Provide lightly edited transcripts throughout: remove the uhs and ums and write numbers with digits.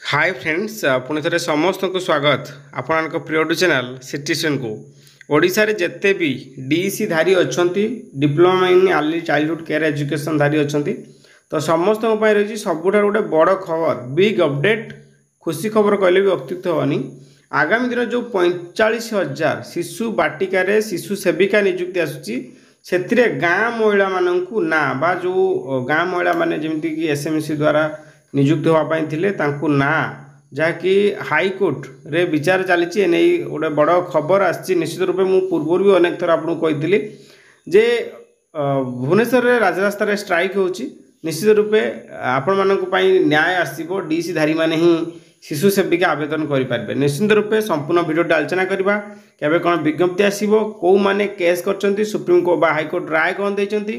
Hi friends पुणी थे समस्त को स्वागत आपण प्रिय चैनल सिटीजन को ओडिशा रे जिते भी डीसी धारी अच्छा diploma in early childhood care education धारी अच्छा तो समस्त रही सबुठ गोटे बड़ खबर बिग अपडेट खुशी खबर कहले भी अत्युक्त हेनी आगामी दिन जो 45,000 शिशु बाटिकार शिशु सेविका नियुक्ति आसूची से गाँ महिला मानू ना बा जो गाँ महिला माने जमीक एसएमसी द्वारा नियुक्त होगापाई थे ना जहाँकि हाईकोर्ट रे विचार चली नहीं गोटे बड़ खबर आसी निश्चित रूपे मु पूर्व भी अनेक थर आपको कही जे भुवनेश्वर राजरास्तार स्ट्राइक हो निश्चित रूपे आपण मानक न्याय आसो डीसी धारी माने ही शिशु सेविका आवेदन करेंगे निश्चित रूपे संपूर्ण भिडियो आलोचना करवा केबे कौन विज्ञप्ति आसो कौ माने केस कर सुप्रीम कोर्ट बा हाईकोर्ट राय कौन देती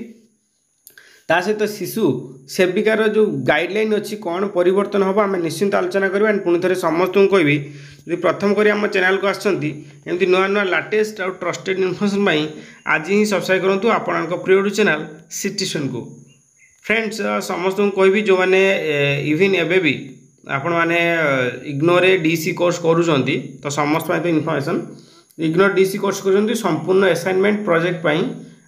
ता सहित शिशु सेविकार जो गाइडलाइन अच्छी कौन परिवर्तन हम आम निश्चिंत आलोचना करवा पुणी थे समस्त को कहबी यदि प्रथम कर आम चैनल को आमती नुआ नुआ लाटेस्ट आउ ट्रस्टेड इनफर्मेशन आज ही सब्सक्राइब करूँ आपण प्रिय चैनल सिटीजन को फ्रेंड्स समस्त को कहबी जो मैंने इवन एबे भी आपण मैंने इग्नोर डीसी कोर्स करुँच तो समस्त इनफर्मेशन इग्नोर डीसी कोर्स कर संपूर्ण असाइनमेंट प्रोजेक्ट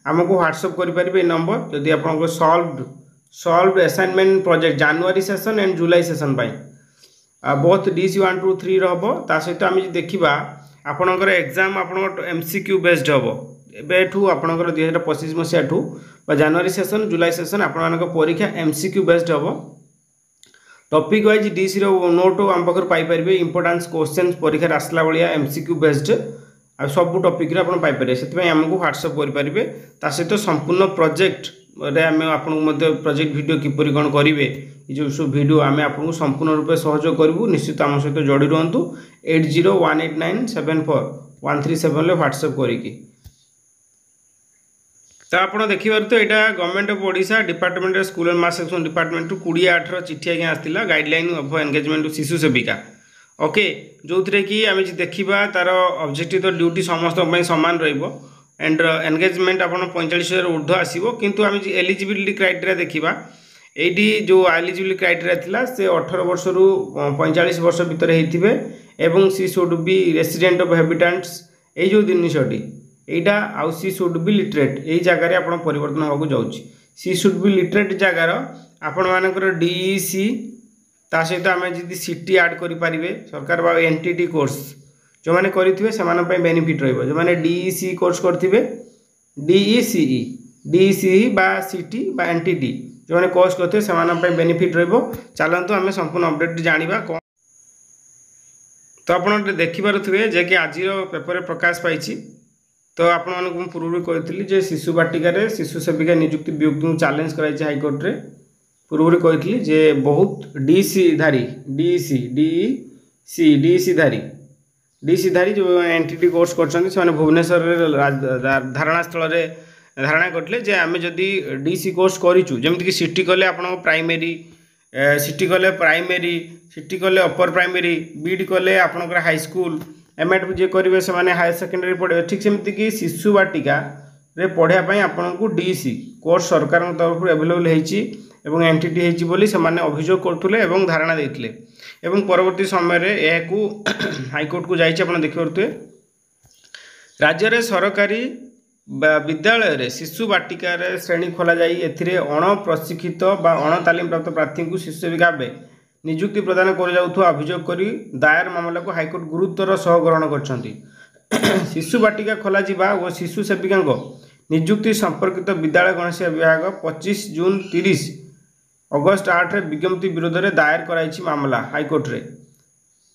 आमको व्हाट्सअप करें नंबर जदि आपको solve assignment project January session and July session both DC 1 2 3 हम ता सहित आम देखा आपणकर एग्जाम आप एमसीक्यू बेस्ड हम एबेठू आपणकर 2025 मसीहा जनवरी सेशन जुलाई सेशन आपण परीक्षा एमसीक्यू बेस्ड हम टॉपिक वाइज डीसी नोट आम पाखर पाइपर इंपोर्टेंस क्वेश्चन परीक्षा आसला भाया एमसीक्यू बेस्ड आ सब टॉपिक रे आपण पाइपर से आमको व्हाट्सअप करेंगे ता सहित संपूर्ण प्रोजेक्ट रे आम आपको प्रोजेक्ट वीडियो किपरि कौन करेंगे ये सब वीडियो आम आपको संपूर्ण रूप सहयोग करूँ निश्चित आम सहित जोड़ी रुहतु 8018941337 व्हाट्सअप करी तो आप देखिए तो यहाँ government of Odisha department school and mass section department 20/8 चिठी आज्ञा आसाला गाइडलाइन ऑफ एंगेजमेंट शिशु सेविका ओके जो थे कि आम देखा तार ऑब्जेक्टिव तो ड्यूटी समस्त सामान एंड एंगेजमेंट आप 45,000 ऊर्ध्व आसो किंतु आम एलिजिबिलिटी क्राइटेरिया देखा ये जो एलिजिबिलिटी क्राइटेरिया थिला से 18 वर्ष रु 45 वर्ष भितर होते एवं she should be resident of habitants ये जो जिनटी यहाँ आउ सी शुड बी लिटरेट यही जगार आप परिवर्तन होगा जाऊँगी सी शुड बी लिटरेट जगार आपण मानकर डीईसी ता सहित आम जी सीटी आड करें सरकार बा एनटीटी कोर्स जो मैंने करेंगे से बेनिफिट रही जो मैंने डीईसी कोर्स करेंगे डीईसीई डीईसीई बा सीटी बा एनटीटी जो मैंने कोर्स करते से बेनिफिट चलतु आम संपूर्ण अपडेट जाना कौन तो आप देखिपे जे कि आज पेपर प्रकाश पाई तो आपण पूर्व कही शिशु बाटिकार शिशु सेविका नियुक्ति विज्ञप्ति चैलेंज कराई हाईकोर्ट रे पूर्व कही जे बहुत डीसी धारी डीसी धारी जो एनटीटी कोर्स कर भुवनेश्वर धारणा स्थल धारणा करते जे आम जदि डीसी कोर्स करूँ जमीक सीटी कले आप प्राइमेरी सीटी कले प्राइमेरी सीटी कले अपर प्राइमेरी बीड कले आपंकर हाईस्कूल एमएड जे करेंगे से हायर सेकेंडरी पढ़े ठीक सेमती कि शिशु बाटिका रे पढ़ाई आपन को डीसी कोर्स सरकार तरफ एवेलेबल होती एनटीटी होती बोली से अभियोग करते धारणा देते परवर्ती समय यह हाईकोर्ट को जाइए देखिए राज्य में सरकारी विद्यालय शिशु बाटिकार श्रेणी खोल जाए अणप्रशिक्षित बा अणतालीम प्राप्त प्रार्थी को शिशु सेविका नियुक्ति प्रदान कर अभियोग कर दायर मामला को हाईकोर्ट गुरुत्वर सह ग्रहण कर शिशु बाटिका खोल और शिशु सेविका नियुक्ति संपर्कित विद्यालय गणशिक्षा विभाग 25 जून 30 अगस्त 8 विज्ञप्ति विरोध में दायर कराई मामला हाईकोर्ट रे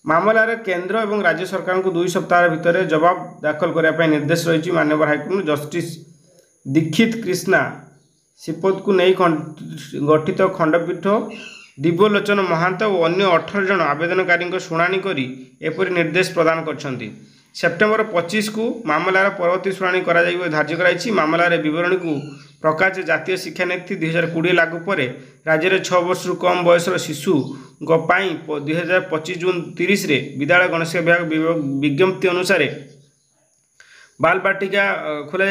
मामलार केंद्र और राज्य सरकार को 2 सप्ताह भितर जवाब दाखल करने निर्देश रही माननीय हाईकोर्ट जस्टिस दीक्षित कृष्णा सिपत को नहीं गठित खंडपीठ दिव्यलोचन महांत और अन्य 18 जन आवेदनकारी शुणाणी करी एपरी निर्देश प्रदान कर सेप्टेम्बर 25 को मामलार परवर्ती शुणाणी धार्य कराई मामलार विवरणी को प्रकाश जातीय शिक्षा नीति 2020 लागू पर राज्य में 6 वर्ष कम बयसर शिशु 2025 जून 30 विद्यालय गणशिक्षा विभाग विज्ञप्ति अनुसार बाल बाटिका खोल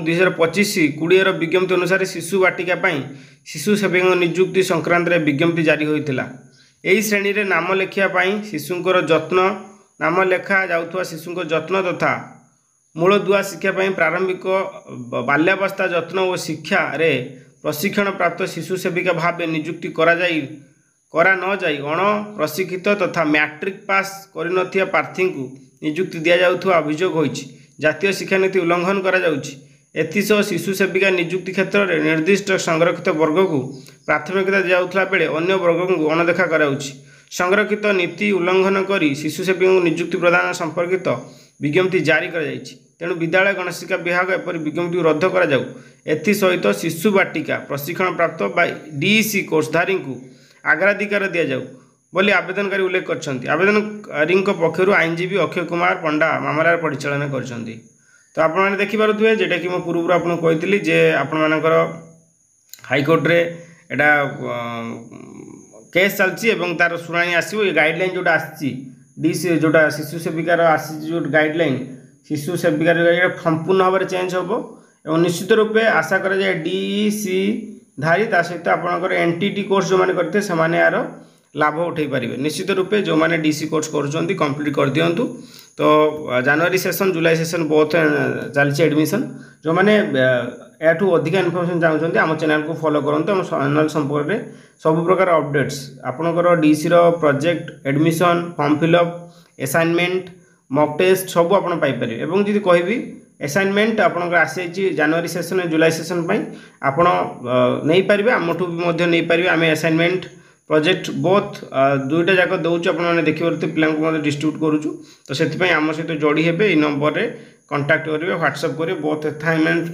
2025-20 विज्ञप्ति अनुसार शिशु बाटिका शिशु सेविका नियुक्ति संक्रांत विज्ञप्ति जारी होता यही श्रेणी रे नाम लेखिया शिशुंकर जत्न नाम लेखा जाउथुवा शिशुंकर जत्न तथा मूलदुआ शिक्षा प्रारंभिक बाल्यावस्था जत्न और शिक्षा रे प्रशिक्षण प्राप्त शिशु सेविका भाव नियुक्ति करा न जाई अण प्रशिक्षित तथा मैट्रिक पास कर प्रार्थी को नियुक्ति दि जाउथुवा अभियोग होइछि। जातीय शिक्षा नीति उल्लंघन करा जाउछि। एथिसह शिशु सेविका नियुक्ति क्षेत्र में निर्दिष्ट संरक्षित वर्ग को प्राथमिकता दि जाउथला बेले अन्य वर्ग को अणदेखा कराउछि। संरक्षित नीति उल्लंघन करी शिशु सेविका को नियुक्ति प्रदान संपर्कित विज्ञप्ति जारी करा जाइछि। तेणु विद्यालय गणशिक्षा विभाग एपरि विज्ञप्ति रद्द करा जाउ। एथि सहित शिशु बाटिका प्रशिक्षण प्राप्त बाय डीईसी कोर्सधारी को अग्राधिकार दि जाउ बोली आवेदनकारी उल्लेख करछन्ति। आवेदनकारी पक्षर आईनजीवी अक्षय कुमार पंडा मामलार परिचालन करछन्ति। तो आपण मैंने देखिपे जेटा कि पूर्व आपको कही जे आपण मानकर हाइकोर्ट रे एटा केस चलती तार शुणाणी आसो ये गाइडलाइन जोटा आसी डीसी जोटा शिशु सेविकार आसी जो गाइडलाइन शिशु सेविकार संपूर्ण भाव में चेंज हम और निश्चित रूपे आशा कराए डीसी धारी ता सहित आपंकर एनटीटी कोर्स जो मैंने करते से यार लाभ उठे पारे। निश्चित रूपे जो मैंने डीसी कोर्स कर कंप्लीट कर दिंतु। तो जनवरी सेशन जुलाई सेशन बहुत चलती एडमिशन जो मैंने याठू अधिक इनफॉरमेशन चाहते आम चैनल को फॉलो करते आम चैनल संपर्क में सब प्रकार अपडेट्स आपंकर DC project admission form fill up assignment mock test सब आप पाइपर। और जी कहबी असाइनमेंट आपंकर आसी जनवरी सेशन जुलाई सेशन आपण नहीं पारे आमठू भी नहीं पारे आम असाइनमेंट प्रोजेक्ट बोथ दुईटा जाक दौचु आपने देखिए पिला डिस्ट्रीब्यूट करुचु। तो से आम सहित जोड़ी हे ये नंबर रे कांटेक्ट करेंगे व्हाट्सएप करेंगे both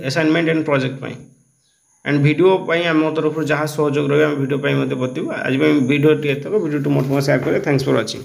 assignment and project and video आम तरफ जहाँ सहयोग रही वीडियो बताइए। आज वीडियो टी वीडियो मोट शेयर करें। Thanks for watching.